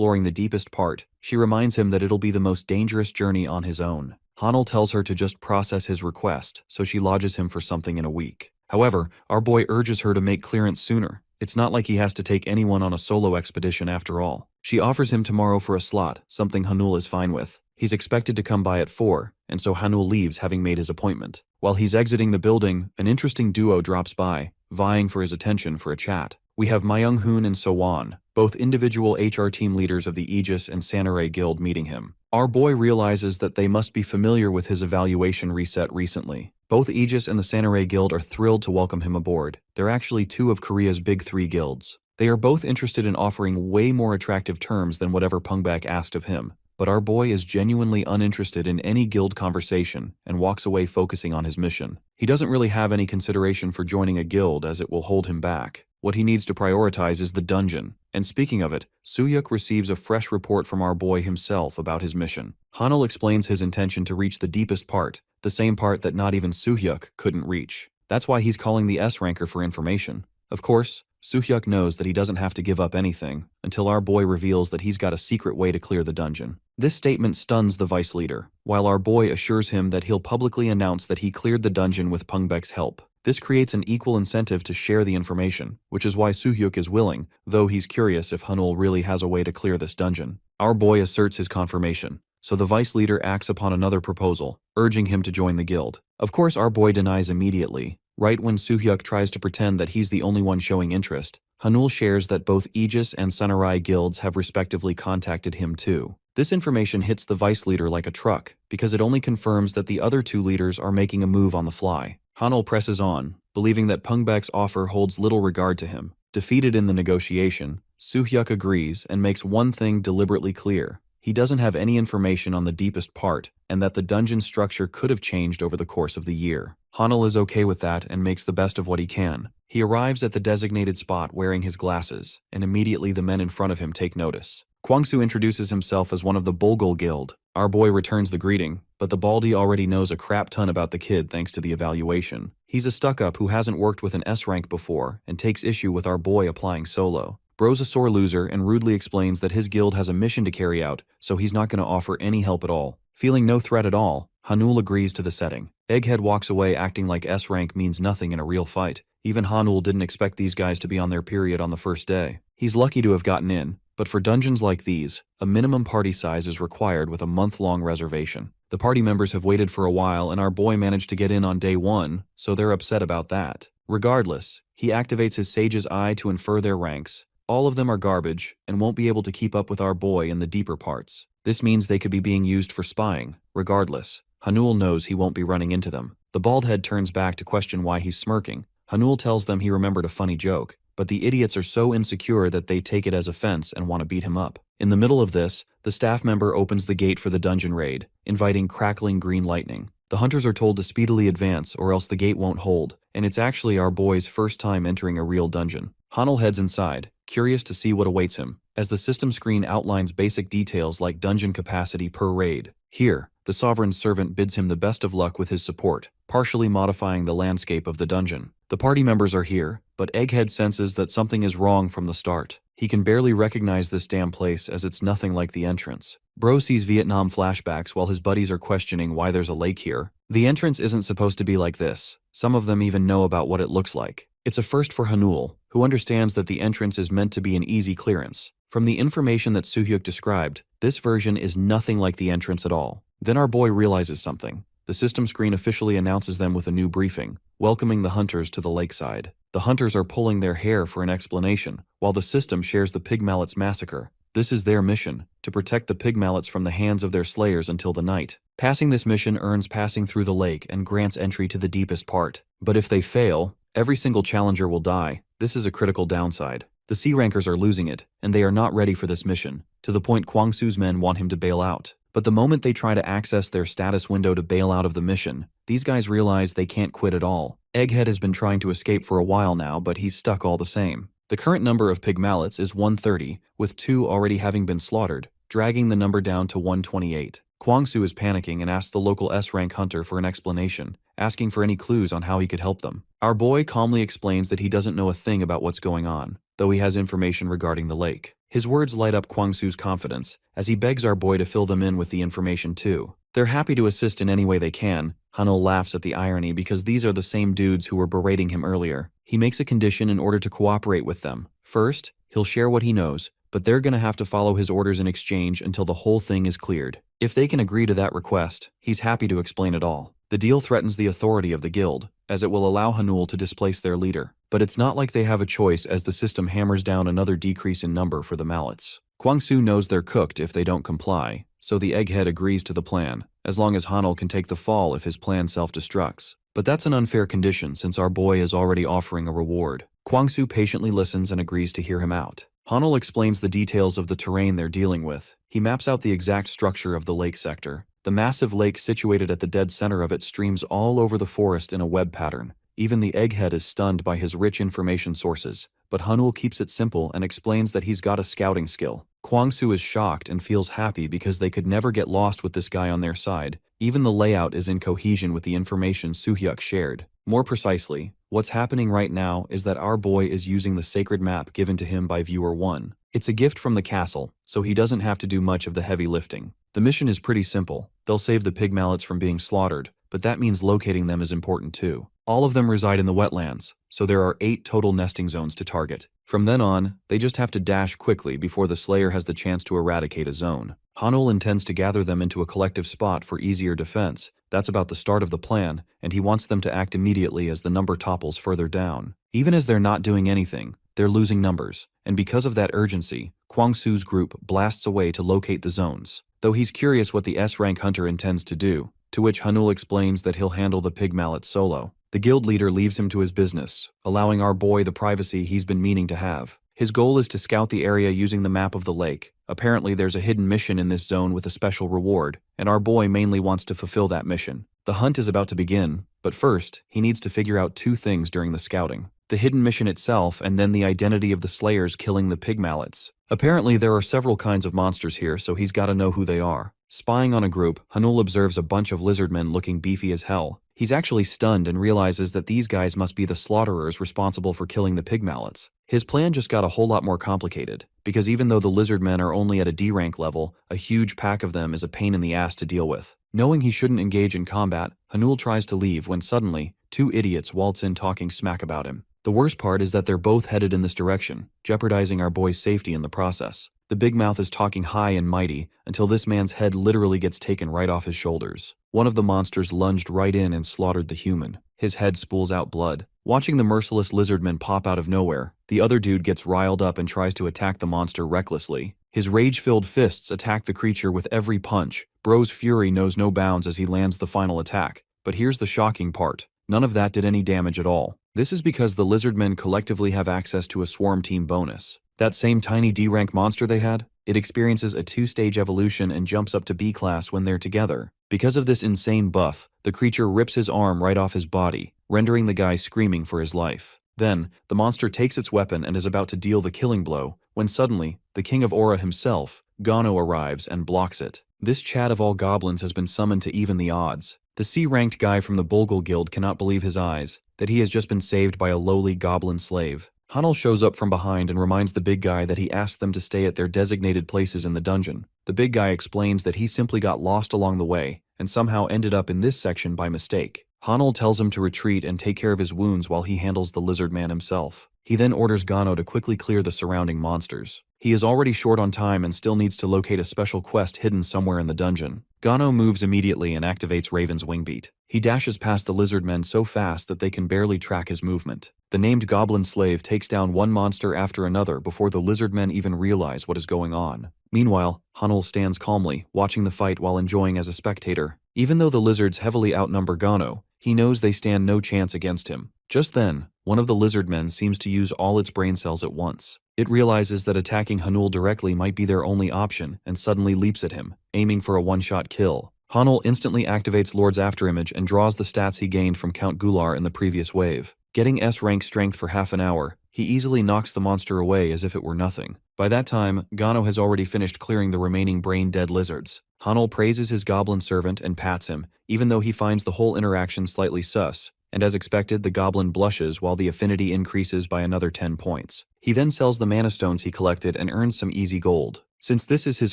exploring the deepest part, she reminds him that it'll be the most dangerous journey on his own. Hanul tells her to just process his request, so she lodges him for something in a week. However, our boy urges her to make clearance sooner. It's not like he has to take anyone on a solo expedition after all. She offers him tomorrow for a slot, something Hanul is fine with. He's expected to come by at 4, and so Hanul leaves having made his appointment. While he's exiting the building, an interesting duo drops by, vying for his attention for a chat. We have Myung-hoon and So-won, both individual HR team leaders of the Aegis and Samurai Guild, meeting him. Our boy realizes that they must be familiar with his evaluation reset recently. Both Aegis and the Samurai Guild are thrilled to welcome him aboard. They're actually 2 of Korea's big 3 guilds. They are both interested in offering way more attractive terms than whatever Pungbak asked of him. But our boy is genuinely uninterested in any guild conversation and walks away focusing on his mission. He doesn't really have any consideration for joining a guild as it will hold him back. What he needs to prioritize is the dungeon. And speaking of it, Soo-hyuk receives a fresh report from our boy himself about his mission. Hanul explains his intention to reach the deepest part, the same part that not even Soo-hyuk couldn't reach. That's why he's calling the S-ranker for information. Of course, Soo-hyuk knows that he doesn't have to give up anything until our boy reveals that he's got a secret way to clear the dungeon. This statement stuns the vice leader, while our boy assures him that he'll publicly announce that he cleared the dungeon with Pungbek's help. This creates an equal incentive to share the information, which is why Soo-hyuk is willing, though he's curious if Hanul really has a way to clear this dungeon. Our boy asserts his confirmation, so the vice leader acts upon another proposal, urging him to join the guild. Of course, our boy denies immediately. Right when Soo-hyuk tries to pretend that he's the only one showing interest, Hanul shares that both Aegis and Samurai guilds have respectively contacted him too. This information hits the vice leader like a truck, because it only confirms that the other 2 leaders are making a move on the fly. Hanul presses on, believing that Pungbak's offer holds little regard to him. Defeated in the negotiation, Soo-hyuk agrees and makes one thing deliberately clear. He doesn't have any information on the deepest part, and that the dungeon structure could have changed over the course of the year. Hanul is okay with that and makes the best of what he can. He arrives at the designated spot wearing his glasses, and immediately the men in front of him take notice. Kwang-soo introduces himself as one of the Bulgul Guild. Our boy returns the greeting, but the baldy already knows a crap ton about the kid thanks to the evaluation. He's a stuck-up who hasn't worked with an S-rank before and takes issue with our boy applying solo. Bro's a sore loser and rudely explains that his guild has a mission to carry out, so he's not going to offer any help at all. Feeling no threat at all, Hanul agrees to the setting. Egghead walks away acting like S-rank means nothing in a real fight. Even Hanul didn't expect these guys to be on their period on the first day. He's lucky to have gotten in, but for dungeons like these, a minimum party size is required with a month-long reservation. The party members have waited for a while and our boy managed to get in on day 1, so they're upset about that. Regardless, he activates his Sage's Eye to infer their ranks. All of them are garbage and won't be able to keep up with our boy in the deeper parts. This means they could be being used for spying. Regardless, Hanul knows he won't be running into them. The bald head turns back to question why he's smirking. Hanul tells them he remembered a funny joke, but the idiots are so insecure that they take it as offense and want to beat him up. In the middle of this, the staff member opens the gate for the dungeon raid, inviting crackling green lightning. The hunters are told to speedily advance or else the gate won't hold, and it's actually our boy's first time entering a real dungeon. Hanul heads inside, curious to see what awaits him, as the system screen outlines basic details like dungeon capacity per raid. Here, the Sovereign's servant bids him the best of luck with his support, partially modifying the landscape of the dungeon. The party members are here, but Egghead senses that something is wrong from the start. He can barely recognize this damn place as it's nothing like the entrance. Bro sees Vietnam flashbacks while his buddies are questioning why there's a lake here. The entrance isn't supposed to be like this. Some of them even know about what it looks like. It's a first for Hanul, who understands that the entrance is meant to be an easy clearance. From the information that Soo-hyuk described, this version is nothing like the entrance at all. Then our boy realizes something. The system screen officially announces them with a new briefing, welcoming the hunters to the lakeside. The hunters are pulling their hair for an explanation, while the system shares the pig mallets massacre. This is their mission, to protect the pig mallets from the hands of their slayers until the night. Passing this mission earns passing through the lake and grants entry to the deepest part. But if they fail, every single challenger will die. This is a critical downside. The C-rankers are losing it, and they are not ready for this mission, to the point Kwang-soo's men want him to bail out. But the moment they try to access their status window to bail out of the mission, these guys realize they can't quit at all. Egghead has been trying to escape for a while now, but he's stuck all the same. The current number of pig mallets is 130, with 2 already having been slaughtered, dragging the number down to 128. Kwang-soo is panicking and asks the local S-rank hunter for an explanation, asking for any clues on how he could help them. Our boy calmly explains that he doesn't know a thing about what's going on, though he has information regarding the lake. His words light up Kwang-soo's confidence, as he begs our boy to fill them in with the information too. They're happy to assist in any way they can. Hanul laughs at the irony because these are the same dudes who were berating him earlier. He makes a condition in order to cooperate with them. First, he'll share what he knows, but they're gonna have to follow his orders in exchange until the whole thing is cleared. If they can agree to that request, he's happy to explain it all. The deal threatens the authority of the guild, as it will allow Hanul to displace their leader. But it's not like they have a choice, as the system hammers down another decrease in number for the mallets. Kwang-soo knows they're cooked if they don't comply, so the egghead agrees to the plan, as long as Hanul can take the fall if his plan self-destructs. But that's an unfair condition since our boy is already offering a reward. Kwang-soo patiently listens and agrees to hear him out. Hanul explains the details of the terrain they're dealing with. He maps out the exact structure of the lake sector. The massive lake situated at the dead center of it streams all over the forest in a web pattern. Even the egghead is stunned by his rich information sources, but Hanul keeps it simple and explains that he's got a scouting skill. Kwang-soo is shocked and feels happy because they could never get lost with this guy on their side. Even the layout is in cohesion with the information Soo-hyuk shared. More precisely, what's happening right now is that our boy is using the sacred map given to him by Viewer 1. It's a gift from the castle, so he doesn't have to do much of the heavy lifting. The mission is pretty simple. They'll save the pig mallets from being slaughtered, but that means locating them is important too. All of them reside in the wetlands, so there are 8 total nesting zones to target. From then on, they just have to dash quickly before the Slayer has the chance to eradicate a zone. Hanul intends to gather them into a collective spot for easier defense. That's about the start of the plan, and he wants them to act immediately as the number topples further down. Even as they're not doing anything, they're losing numbers, and because of that urgency, Kwang-soo's group blasts away to locate the zones. Though he's curious what the S-rank hunter intends to do, to which Hanul explains that he'll handle the pig mallet solo. The guild leader leaves him to his business, allowing our boy the privacy he's been meaning to have. His goal is to scout the area using the map of the lake. Apparently there's a hidden mission in this zone with a special reward, and our boy mainly wants to fulfill that mission. The hunt is about to begin, but first, he needs to figure out 2 things during the scouting: the hidden mission itself and then the identity of the slayers killing the pig mallets. Apparently there are several kinds of monsters here, so he's gotta know who they are. Spying on a group, Hanul observes a bunch of lizardmen looking beefy as hell. He's actually stunned and realizes that these guys must be the slaughterers responsible for killing the pig mallets. His plan just got a whole lot more complicated, because even though the lizardmen are only at a D rank level, a huge pack of them is a pain in the ass to deal with. Knowing he shouldn't engage in combat, Hanul tries to leave when suddenly, 2 idiots waltz in talking smack about him. The worst part is that they're both headed in this direction, jeopardizing our boy's safety in the process. The big mouth is talking high and mighty until this man's head literally gets taken right off his shoulders. One of the monsters lunged right in and slaughtered the human. His head spools out blood. Watching the merciless lizardman pop out of nowhere, the other dude gets riled up and tries to attack the monster recklessly. His rage-filled fists attack the creature with every punch. Bro's fury knows no bounds as he lands the final attack. But here's the shocking part. None of that did any damage at all. This is because the lizardmen collectively have access to a swarm team bonus. That same tiny D-rank monster they had, it experiences a 2-stage evolution and jumps up to B class when they're together. Because of this insane buff, the creature rips his arm right off his body, rendering the guy screaming for his life. Then, the monster takes its weapon and is about to deal the killing blow, when suddenly, the King of Aura himself, Gano, arrives and blocks it. This Chad of all goblins has been summoned to even the odds. The C-ranked guy from the Bulgul Guild cannot believe his eyes, that he has just been saved by a lowly goblin slave. Hanul shows up from behind and reminds the big guy that he asked them to stay at their designated places in the dungeon. The big guy explains that he simply got lost along the way and somehow ended up in this section by mistake. Hanul tells him to retreat and take care of his wounds while he handles the lizard man himself. He then orders Gano to quickly clear the surrounding monsters. He is already short on time and still needs to locate a special quest hidden somewhere in the dungeon. Gano moves immediately and activates Raven's wingbeat. He dashes past the lizard men so fast that they can barely track his movement. The named goblin slave takes down one monster after another before the lizard men even realize what is going on. Meanwhile, Hanul stands calmly, watching the fight while enjoying as a spectator. Even though the lizards heavily outnumber Gano, he knows they stand no chance against him. Just then, one of the lizard men seems to use all its brain cells at once. It realizes that attacking Hanul directly might be their only option and suddenly leaps at him, aiming for a one-shot kill. Hanul instantly activates Lord's Afterimage and draws the stats he gained from Count Gular in the previous wave. Getting S-rank strength for half an hour, he easily knocks the monster away as if it were nothing. By that time, Gano has already finished clearing the remaining brain-dead lizards. Hanul praises his goblin servant and pats him, even though he finds the whole interaction slightly sus. and as expected, the goblin blushes while the affinity increases by another 10 points. He then sells the mana stones he collected and earns some easy gold. Since this is his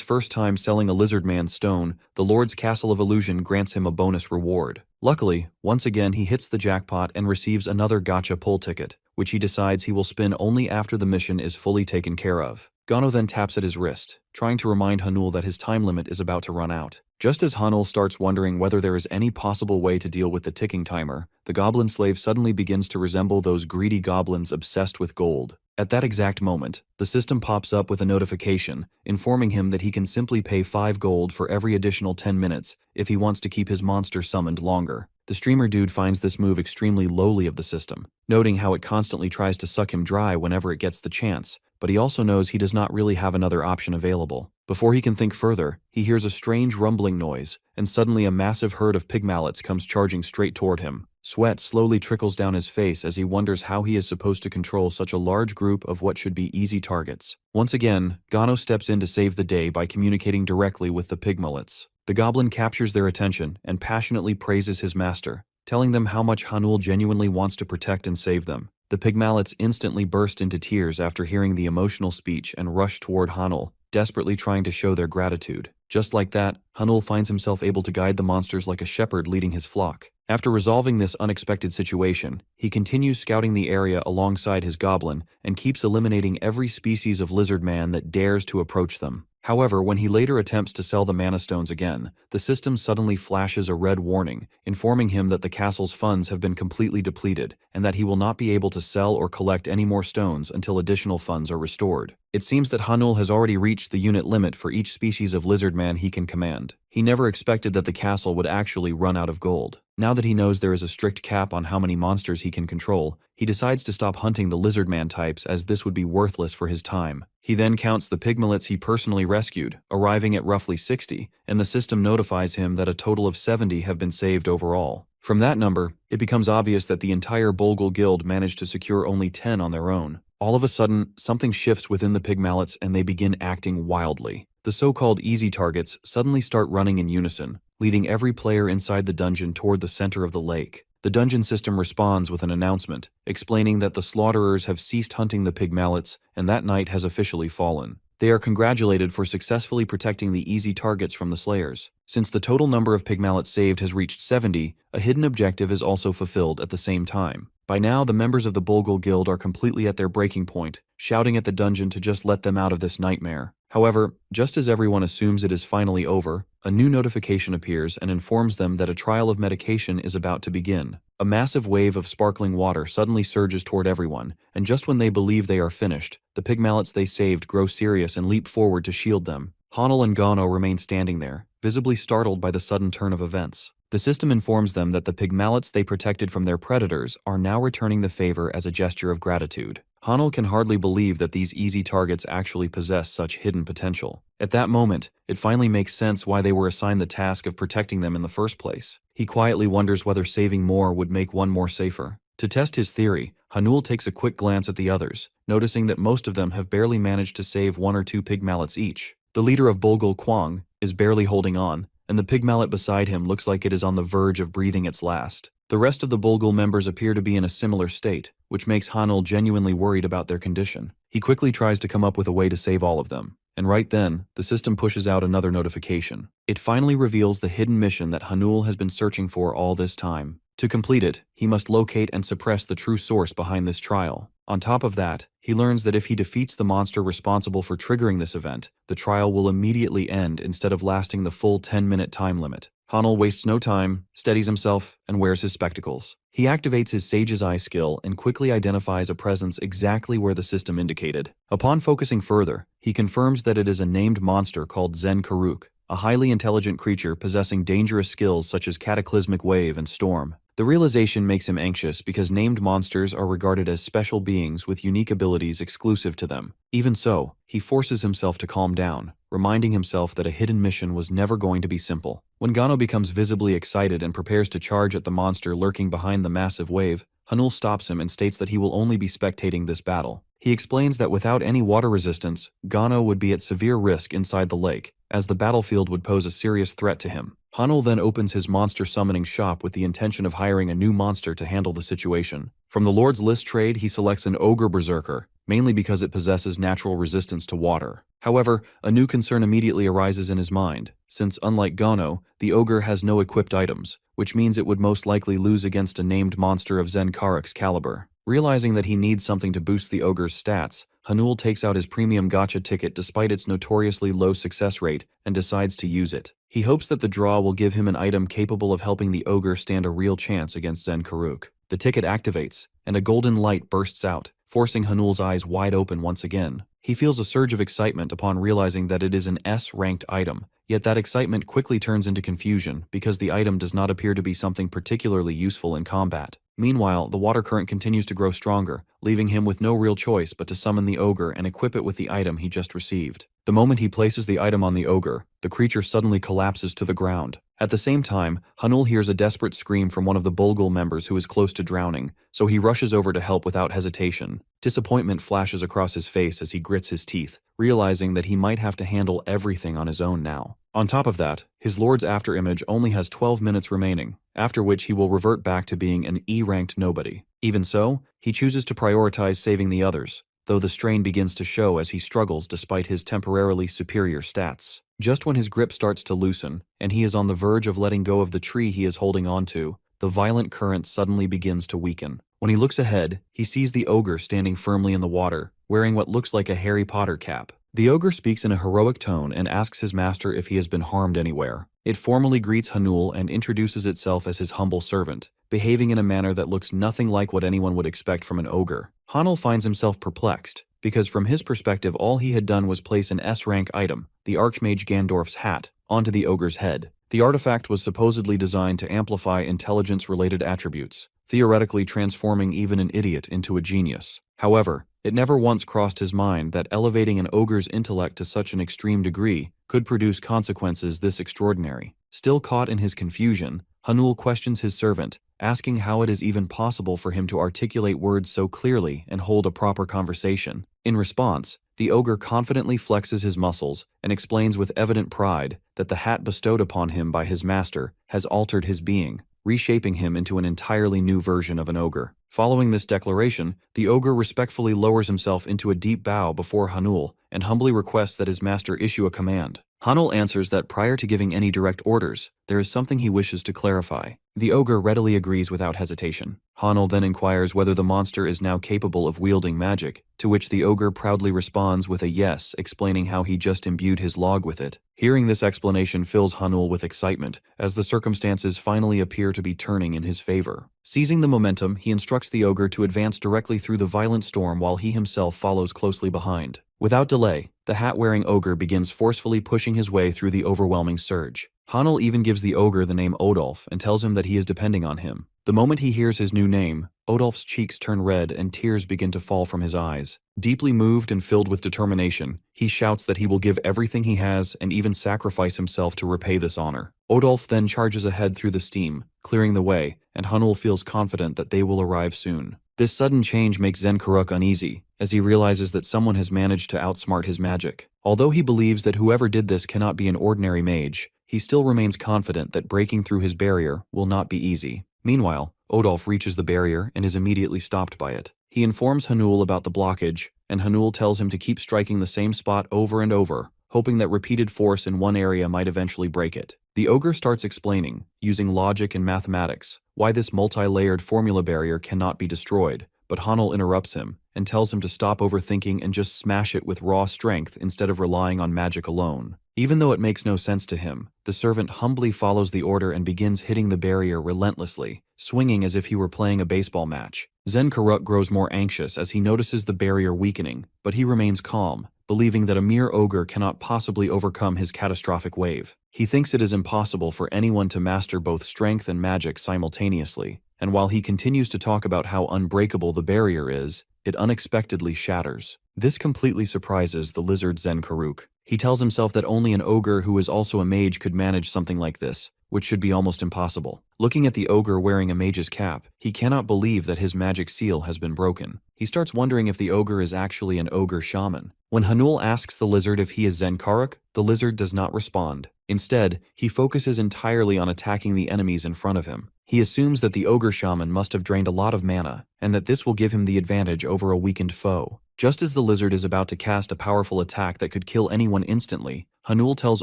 first time selling a lizard man stone, the Lord's Castle of Illusion grants him a bonus reward. Luckily, once again he hits the jackpot and receives another gacha pull ticket, which he decides he will spin only after the mission is fully taken care of. Gano then taps at his wrist, trying to remind Hanul that his time limit is about to run out. Just as Hanul starts wondering whether there is any possible way to deal with the ticking timer, the goblin slave suddenly begins to resemble those greedy goblins obsessed with gold. At that exact moment, the system pops up with a notification, informing him that he can simply pay 5 gold for every additional 10 minutes if he wants to keep his monster summoned longer. The streamer dude finds this move extremely lowly of the system, noting how it constantly tries to suck him dry whenever it gets the chance, but he also knows he does not really have another option available. Before he can think further, he hears a strange rumbling noise, and suddenly a massive herd of pig mallets comes charging straight toward him. Sweat slowly trickles down his face as he wonders how he is supposed to control such a large group of what should be easy targets. Once again, Gano steps in to save the day by communicating directly with the pig mullets. The goblin captures their attention and passionately praises his master, telling them how much Hanul genuinely wants to protect and save them. The pig mallets instantly burst into tears after hearing the emotional speech and rush toward Hanul, desperately trying to show their gratitude. Just like that, Hanul finds himself able to guide the monsters like a shepherd leading his flock. After resolving this unexpected situation, he continues scouting the area alongside his goblin and keeps eliminating every species of lizard man that dares to approach them. However, when he later attempts to sell the mana stones again, the system suddenly flashes a red warning, informing him that the castle's funds have been completely depleted and that he will not be able to sell or collect any more stones until additional funds are restored. It seems that Hanul has already reached the unit limit for each species of lizard man he can command. He never expected that the castle would actually run out of gold. Now that he knows there is a strict cap on how many monsters he can control, he decides to stop hunting the lizard man types as this would be worthless for his time. He then counts the pigmallets he personally rescued, arriving at roughly 60, and the system notifies him that a total of 70 have been saved overall. From that number, it becomes obvious that the entire Bolgul Guild managed to secure only 10 on their own. All of a sudden, something shifts within the pig mallets and they begin acting wildly. The so-called easy targets suddenly start running in unison, leading every player inside the dungeon toward the center of the lake. The dungeon system responds with an announcement, explaining that the slaughterers have ceased hunting the pig mallets and that night has officially fallen. They are congratulated for successfully protecting the easy targets from the slayers. Since the total number of pig mallets saved has reached 70, a hidden objective is also fulfilled at the same time. By now, the members of the Bolgul Guild are completely at their breaking point, shouting at the dungeon to just let them out of this nightmare. However, just as everyone assumes it is finally over, a new notification appears and informs them that a trial of medication is about to begin. A massive wave of sparkling water suddenly surges toward everyone, and just when they believe they are finished, the pig mallets they saved grow serious and leap forward to shield them. Hanul and Gano remain standing there, visibly startled by the sudden turn of events. The system informs them that the pig mallets they protected from their predators are now returning the favor as a gesture of gratitude. Hanul can hardly believe that these easy targets actually possess such hidden potential. At that moment, it finally makes sense why they were assigned the task of protecting them in the first place. He quietly wonders whether saving more would make one more safer. To test his theory, Hanul takes a quick glance at the others, noticing that most of them have barely managed to save 1 or 2 pig mallets each. The leader of Bolgul Kwang is barely holding on, and the pig mallet beside him looks like it is on the verge of breathing its last. The rest of the Bolgul members appear to be in a similar state, which makes Hanul genuinely worried about their condition. He quickly tries to come up with a way to save all of them, and right then, the system pushes out another notification. It finally reveals the hidden mission that Hanul has been searching for all this time. To complete it, he must locate and suppress the true source behind this trial. On top of that, he learns that if he defeats the monster responsible for triggering this event, the trial will immediately end instead of lasting the full 10-minute time limit. Hanul wastes no time, steadies himself, and wears his spectacles. He activates his Sage's Eye skill and quickly identifies a presence exactly where the system indicated. Upon focusing further, he confirms that it is a named monster called Zen Karuk, a highly intelligent creature possessing dangerous skills such as Cataclysmic Wave and Storm. The realization makes him anxious because named monsters are regarded as special beings with unique abilities exclusive to them. Even so, he forces himself to calm down, reminding himself that a hidden mission was never going to be simple. When Gano becomes visibly excited and prepares to charge at the monster lurking behind the massive wave, Hanul stops him and states that he will only be spectating this battle. He explains that without any water resistance, Gano would be at severe risk inside the lake, as the battlefield would pose a serious threat to him. Hanul then opens his monster summoning shop with the intention of hiring a new monster to handle the situation. From the Lord's List trade, he selects an Ogre Berserker, mainly because it possesses natural resistance to water. However, a new concern immediately arises in his mind, since unlike Gano, the Ogre has no equipped items, which means it would most likely lose against a named monster of Zenkarak's caliber. Realizing that he needs something to boost the Ogre's stats, Hanul takes out his premium gacha ticket despite its notoriously low success rate and decides to use it. He hopes that the draw will give him an item capable of helping the Ogre stand a real chance against Zenkaruk. The ticket activates, and a golden light bursts out, forcing Hanul's eyes wide open once again. He feels a surge of excitement upon realizing that it is an S-ranked item, yet that excitement quickly turns into confusion because the item does not appear to be something particularly useful in combat. Meanwhile, the water current continues to grow stronger, leaving him with no real choice but to summon the Ogre and equip it with the item he just received. The moment he places the item on the Ogre, the creature suddenly collapses to the ground. At the same time, Hanul hears a desperate scream from one of the Bulgul members who is close to drowning, so he rushes over to help without hesitation. Disappointment flashes across his face as he grits his teeth, realizing that he might have to handle everything on his own now. On top of that, his Lord's afterimage only has 12 minutes remaining, after which he will revert back to being an E-ranked nobody. Even so, he chooses to prioritize saving the others, though the strain begins to show as he struggles despite his temporarily superior stats. Just when his grip starts to loosen, and he is on the verge of letting go of the tree he is holding onto, the violent current suddenly begins to weaken. When he looks ahead, he sees the Ogre standing firmly in the water, wearing what looks like a Harry Potter cap. The Ogre speaks in a heroic tone and asks his master if he has been harmed anywhere. It formally greets Hanul and introduces itself as his humble servant, behaving in a manner that looks nothing like what anyone would expect from an ogre. Hanul finds himself perplexed, because from his perspective all he had done was place an S-rank item, the Archmage Gandorf's hat, onto the ogre's head. The artifact was supposedly designed to amplify intelligence-related attributes, theoretically transforming even an idiot into a genius. However, it never once crossed his mind that elevating an ogre's intellect to such an extreme degree could produce consequences this extraordinary. Still caught in his confusion, Hanul questions his servant, asking how it is even possible for him to articulate words so clearly and hold a proper conversation. In response, the ogre confidently flexes his muscles and explains with evident pride that the hat bestowed upon him by his master has altered his being, reshaping him into an entirely new version of an ogre. Following this declaration, the ogre respectfully lowers himself into a deep bow before Hanul and humbly requests that his master issue a command. Hanul answers that prior to giving any direct orders, there is something he wishes to clarify. The ogre readily agrees without hesitation. Hanul then inquires whether the monster is now capable of wielding magic, to which the ogre proudly responds with a yes, explaining how he just imbued his log with it. Hearing this explanation fills Hanul with excitement, as the circumstances finally appear to be turning in his favor. Seizing the momentum, he instructs the ogre to advance directly through the violent storm while he himself follows closely behind. Without delay, the hat-wearing ogre begins forcefully pushing his way through the overwhelming surge. Hanul even gives the ogre the name Odolf and tells him that he is depending on him. The moment he hears his new name, Odolf's cheeks turn red and tears begin to fall from his eyes. Deeply moved and filled with determination, he shouts that he will give everything he has and even sacrifice himself to repay this honor. Odolf then charges ahead through the steam, clearing the way, and Hanul feels confident that they will arrive soon. This sudden change makes Zenkaruk uneasy, as he realizes that someone has managed to outsmart his magic. Although he believes that whoever did this cannot be an ordinary mage, he still remains confident that breaking through his barrier will not be easy. Meanwhile, Odolf reaches the barrier and is immediately stopped by it. He informs Hanul about the blockage, and Hanul tells him to keep striking the same spot over and over, hoping that repeated force in one area might eventually break it. The ogre starts explaining, using logic and mathematics, why this multi-layered formula barrier cannot be destroyed, but Hanul interrupts him and tells him to stop overthinking and just smash it with raw strength instead of relying on magic alone. Even though it makes no sense to him, the servant humbly follows the order and begins hitting the barrier relentlessly, swinging as if he were playing a baseball match. Zenkaruk grows more anxious as he notices the barrier weakening, but he remains calm, believing that a mere ogre cannot possibly overcome his catastrophic wave. He thinks it is impossible for anyone to master both strength and magic simultaneously, and while he continues to talk about how unbreakable the barrier is, it unexpectedly shatters. This completely surprises the lizard Zenkaruk. He tells himself that only an ogre who is also a mage could manage something like this, which should be almost impossible. Looking at the ogre wearing a mage's cap, he cannot believe that his magic seal has been broken. He starts wondering if the ogre is actually an ogre shaman. When Hanul asks the lizard if he is Zenkaruk, the lizard does not respond. Instead, he focuses entirely on attacking the enemies in front of him. He assumes that the ogre shaman must have drained a lot of mana, and that this will give him the advantage over a weakened foe. Just as the lizard is about to cast a powerful attack that could kill anyone instantly, Hanul tells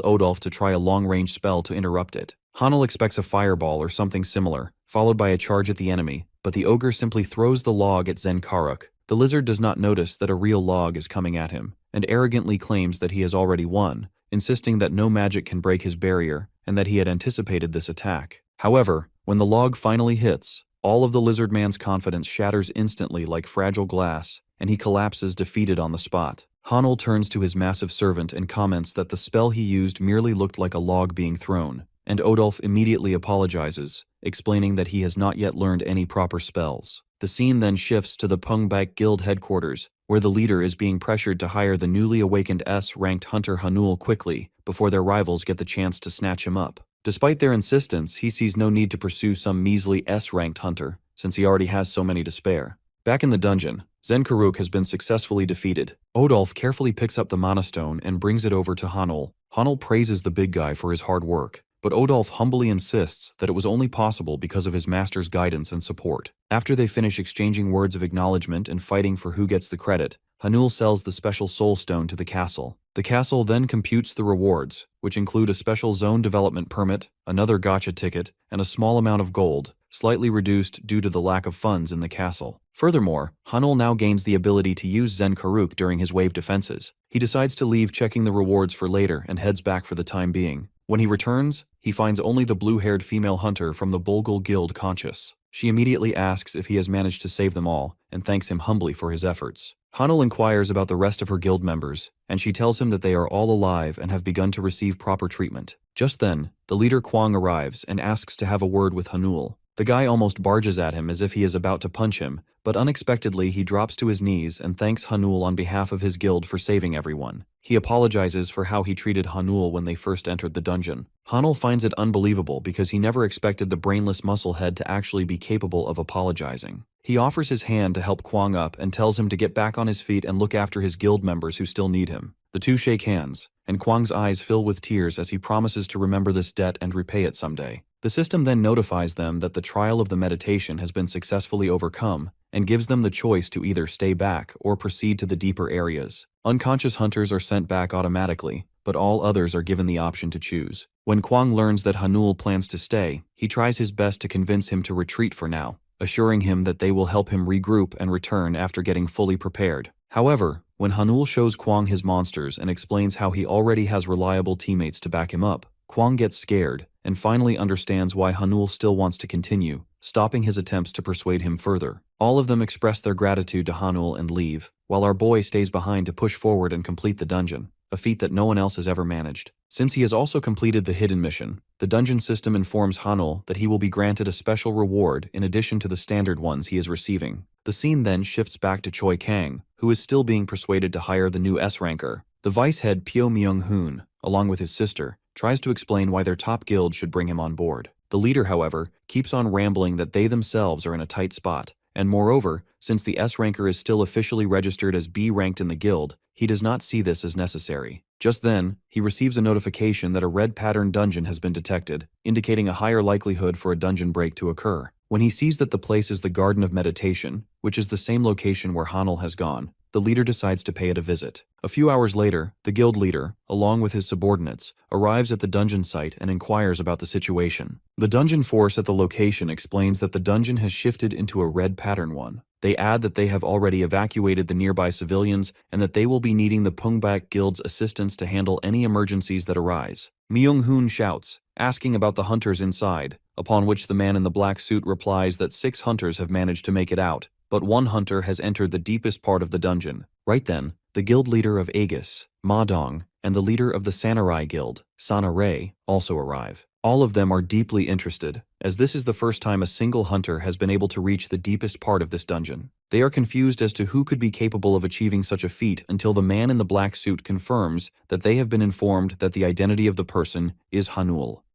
Odolf to try a long-range spell to interrupt it. Hanul expects a fireball or something similar, followed by a charge at the enemy, but the ogre simply throws the log at Zenkaruk. The lizard does not notice that a real log is coming at him, and arrogantly claims that he has already won, insisting that no magic can break his barrier and that he had anticipated this attack. However, when the log finally hits, all of the lizard man's confidence shatters instantly like fragile glass, and he collapses defeated on the spot. Hanul turns to his massive servant and comments that the spell he used merely looked like a log being thrown, and Odolf immediately apologizes, explaining that he has not yet learned any proper spells. The scene then shifts to the Pungbak Guild headquarters, where the leader is being pressured to hire the newly awakened S-ranked hunter Hanul quickly before their rivals get the chance to snatch him up. Despite their insistence, he sees no need to pursue some measly S-ranked hunter, since he already has so many to spare. Back in the dungeon, Zenkaruk has been successfully defeated. Odolf carefully picks up the mana stone and brings it over to Hanul. Hanul praises the big guy for his hard work, but Odolf humbly insists that it was only possible because of his master's guidance and support. After they finish exchanging words of acknowledgement and fighting for who gets the credit, Hanul sells the special soul stone to the castle. The castle then computes the rewards, which include a special zone development permit, another gacha ticket, and a small amount of gold, slightly reduced due to the lack of funds in the castle. Furthermore, Hanul now gains the ability to use Zenkaruk during his wave defenses. He decides to leave checking the rewards for later and heads back for the time being. When he returns, he finds only the blue-haired female hunter from the Bulgul Guild conscious. She immediately asks if he has managed to save them all, and thanks him humbly for his efforts. Hanul inquires about the rest of her guild members, and she tells him that they are all alive and have begun to receive proper treatment. Just then, the leader Kwang arrives and asks to have a word with Hanul. The guy almost barges at him as if he is about to punch him, but unexpectedly he drops to his knees and thanks Hanul on behalf of his guild for saving everyone. He apologizes for how he treated Hanul when they first entered the dungeon. Hanul finds it unbelievable because he never expected the brainless musclehead to actually be capable of apologizing. He offers his hand to help Kwang up and tells him to get back on his feet and look after his guild members who still need him. The two shake hands, and Kwang's eyes fill with tears as he promises to remember this debt and repay it someday. The system then notifies them that the trial of the meditation has been successfully overcome and gives them the choice to either stay back or proceed to the deeper areas. Unconscious hunters are sent back automatically, but all others are given the option to choose. When Kwang learns that Hanul plans to stay, he tries his best to convince him to retreat for now, assuring him that they will help him regroup and return after getting fully prepared. However, when Hanul shows Kwang his monsters and explains how he already has reliable teammates to back him up, Kwang gets scared and finally understands why Hanul still wants to continue, stopping his attempts to persuade him further. All of them express their gratitude to Hanul and leave, while our boy stays behind to push forward and complete the dungeon, a feat that no one else has ever managed. Since he has also completed the hidden mission, the dungeon system informs Hanul that he will be granted a special reward in addition to the standard ones he is receiving. The scene then shifts back to Choi Kang, who is still being persuaded to hire the new S-ranker. The vice head Pyo Myung-hoon, along with his sister, tries to explain why their top guild should bring him on board. The leader, however, keeps on rambling that they themselves are in a tight spot, and moreover, since the S-ranker is still officially registered as B-ranked in the guild, he does not see this as necessary. Just then, he receives a notification that a red pattern dungeon has been detected, indicating a higher likelihood for a dungeon break to occur. When he sees that the place is the Garden of Meditation, which is the same location where Hanul has gone, the leader decides to pay it a visit. A few hours later, the guild leader, along with his subordinates, arrives at the dungeon site and inquires about the situation. The dungeon force at the location explains that the dungeon has shifted into a red pattern one. They add that they have already evacuated the nearby civilians and that they will be needing the Pungbak Guild's assistance to handle any emergencies that arise. Myung-hoon shouts, asking about the hunters inside, upon which the man in the black suit replies that 6 hunters have managed to make it out, but 1 hunter has entered the deepest part of the dungeon. Right then, the guild leader of Aegis, Ma Dong, and the leader of the Samurai Guild, Sana Rei, also arrive. All of them are deeply interested, as this is the first time a single hunter has been able to reach the deepest part of this dungeon. They are confused as to who could be capable of achieving such a feat until the man in the black suit confirms that they have been informed that the identity of the person is Hanul.